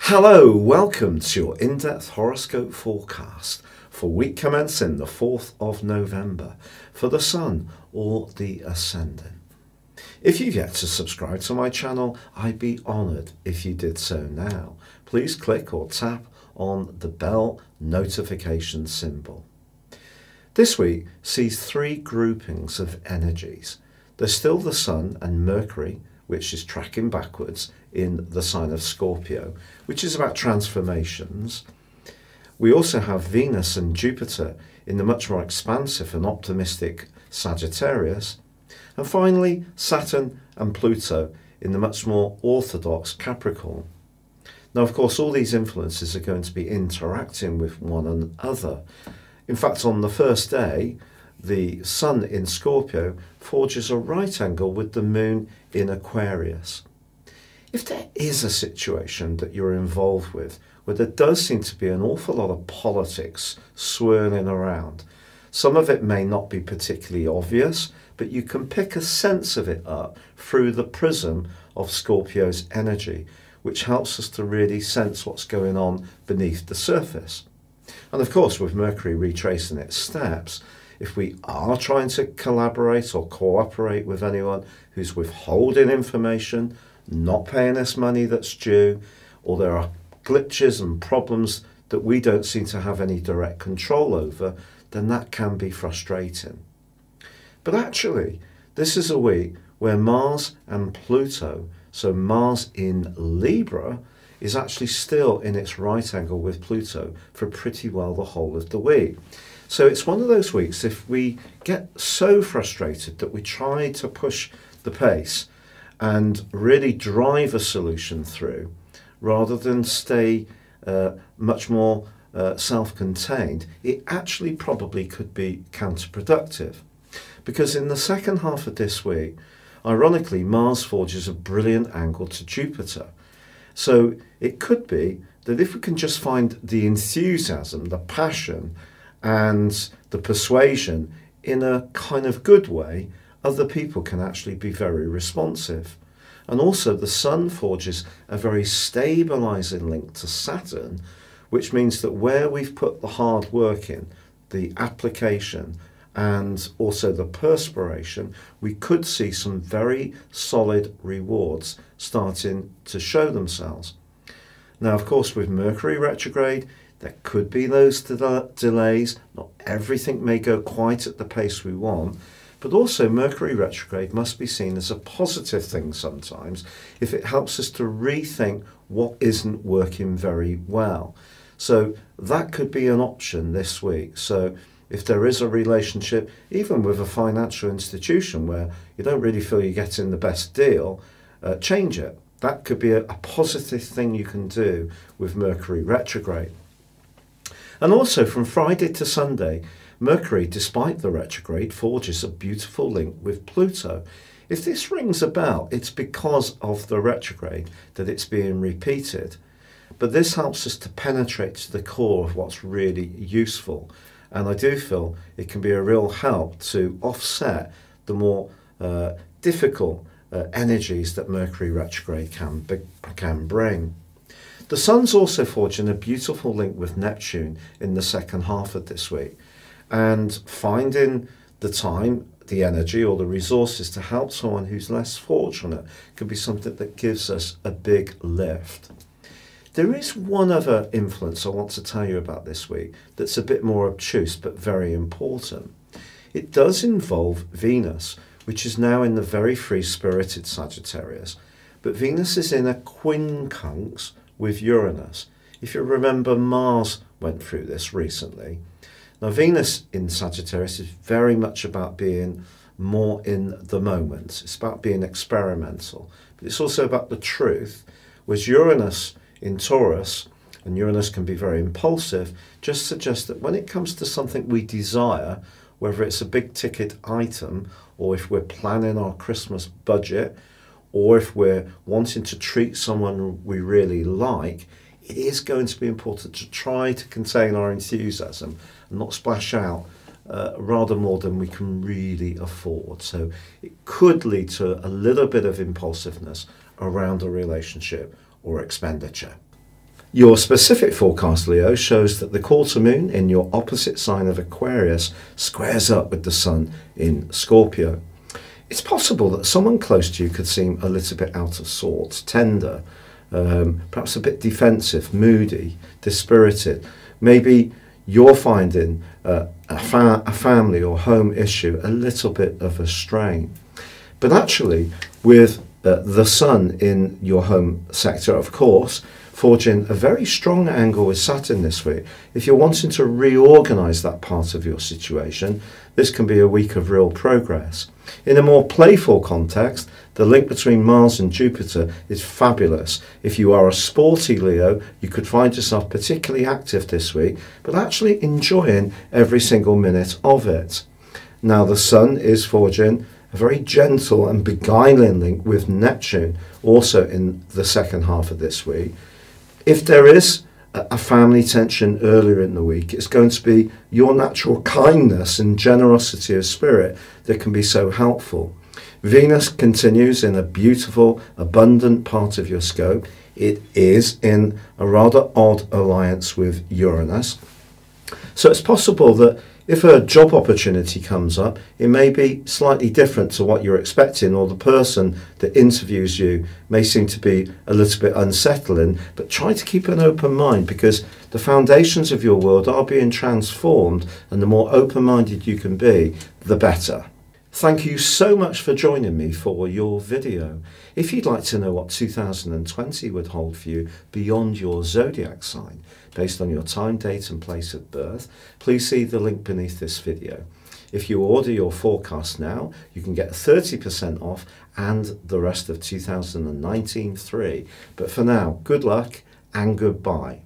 Hello, welcome to your in-depth horoscope forecast for week commencing the 4th of November for the Sun or the Ascendant. If you've yet to subscribe to my channel, I'd be honoured if you did so now. Please click or tap on the bell notification symbol. This week sees three groupings of energies. There's still the Sun and Mercury, which is tracking backwards in the sign of Scorpio, which is about transformations. We also have Venus and Jupiter in the much more expansive and optimistic Sagittarius. And finally, Saturn and Pluto in the much more orthodox Capricorn. Now, of course, all these influences are going to be interacting with one another. In fact, on the first day, the Sun in Scorpio forges a right angle with the Moon in Aquarius. If there is a situation that you're involved with where there does seem to be an awful lot of politics swirling around, some of it may not be particularly obvious, but you can pick a sense of it up through the prism of Scorpio's energy, which helps us to really sense what's going on beneath the surface. And of course, with Mercury retracing its steps, if we are trying to collaborate or cooperate with anyone who's withholding information, not paying us money that's due, or there are glitches and problems that we don't seem to have any direct control over, then that can be frustrating. But actually, this is a week where Mars and Pluto, so Mars in Libra, is actually still in its right angle with Pluto for pretty well the whole of the week. So it's one of those weeks, if we get so frustrated that we try to push the pace and really drive a solution through, rather than stay much more self-contained, it actually probably could be counterproductive. Because in the second half of this week, ironically, Mars forges a brilliant angle to Jupiter. So it could be that if we can just find the enthusiasm, the passion, and the persuasion in a kind of good way, other people can actually be very responsive. And also the Sun forges a very stabilizing link to Saturn, which means that where we've put the hard work in, the application, and also the perspiration, we could see some very solid rewards starting to show themselves. Now, of course, with Mercury retrograde, there could be those delays. Not everything may go quite at the pace we want, but also Mercury retrograde must be seen as a positive thing sometimes if it helps us to rethink what isn't working very well. So that could be an option this week. So if there is a relationship, even with a financial institution where you don't really feel you're getting the best deal, change it. That could be a positive thing you can do with Mercury retrograde. And also from Friday to Sunday, Mercury, despite the retrograde, forges a beautiful link with Pluto. If this rings a bell, it's because of the retrograde that it's being repeated. But this helps us to penetrate to the core of what's really useful. And I do feel it can be a real help to offset the more difficult energies that Mercury retrograde can bring. The Sun's also forging a beautiful link with Neptune in the second half of this week, and finding the time, the energy or the resources to help someone who's less fortunate can be something that gives us a big lift. There is one other influence I want to tell you about this week that's a bit more obtuse but very important. It does involve Venus, which is now in the very free-spirited Sagittarius, but Venus is in a quincunx with Uranus. If you remember, Mars went through this recently. Now, Venus in Sagittarius is very much about being more in the moment. It's about being experimental, but it's also about the truth, whereas Uranus in Taurus, and Uranus can be very impulsive, just suggests that when it comes to something we desire, whether it's a big ticket item, or if we're planning our Christmas budget, or if we're wanting to treat someone we really like, it is going to be important to try to contain our enthusiasm and not splash out rather more than we can really afford. So it could lead to a little bit of impulsiveness around a relationship or expenditure. Your specific forecast, Leo, shows that the quarter moon in your opposite sign of Aquarius squares up with the sun in Scorpio. It's possible that someone close to you could seem a little bit out of sorts, tender, perhaps a bit defensive, moody, dispirited. Maybe you're finding a family or home issue a little bit of a strain. But actually, with the sun in your home sector, of course, forging a very strong angle with Saturn this week. If you're wanting to reorganise that part of your situation, this can be a week of real progress. In a more playful context, the link between Mars and Jupiter is fabulous. If you are a sporty Leo, you could find yourself particularly active this week, but actually enjoying every single minute of it. Now the sun is forging a very gentle and beguiling link with Neptune, also in the second half of this week. If there is a family tension earlier in the week, it's going to be your natural kindness and generosity of spirit that can be so helpful. Venus continues in a beautiful, abundant part of your scope. It is in a rather odd alliance with Uranus. So it's possible that if a job opportunity comes up, it may be slightly different to what you're expecting, or the person that interviews you may seem to be a little bit unsettling, but try to keep an open mind, because the foundations of your world are being transformed, and the more open-minded you can be, the better. Thank you so much for joining me for your video. If you'd like to know what 2020 would hold for you beyond your zodiac sign, based on your time, date and place of birth, please see the link beneath this video. If you order your forecast now, you can get 30% off and the rest of 2019 free. But for now, good luck and goodbye.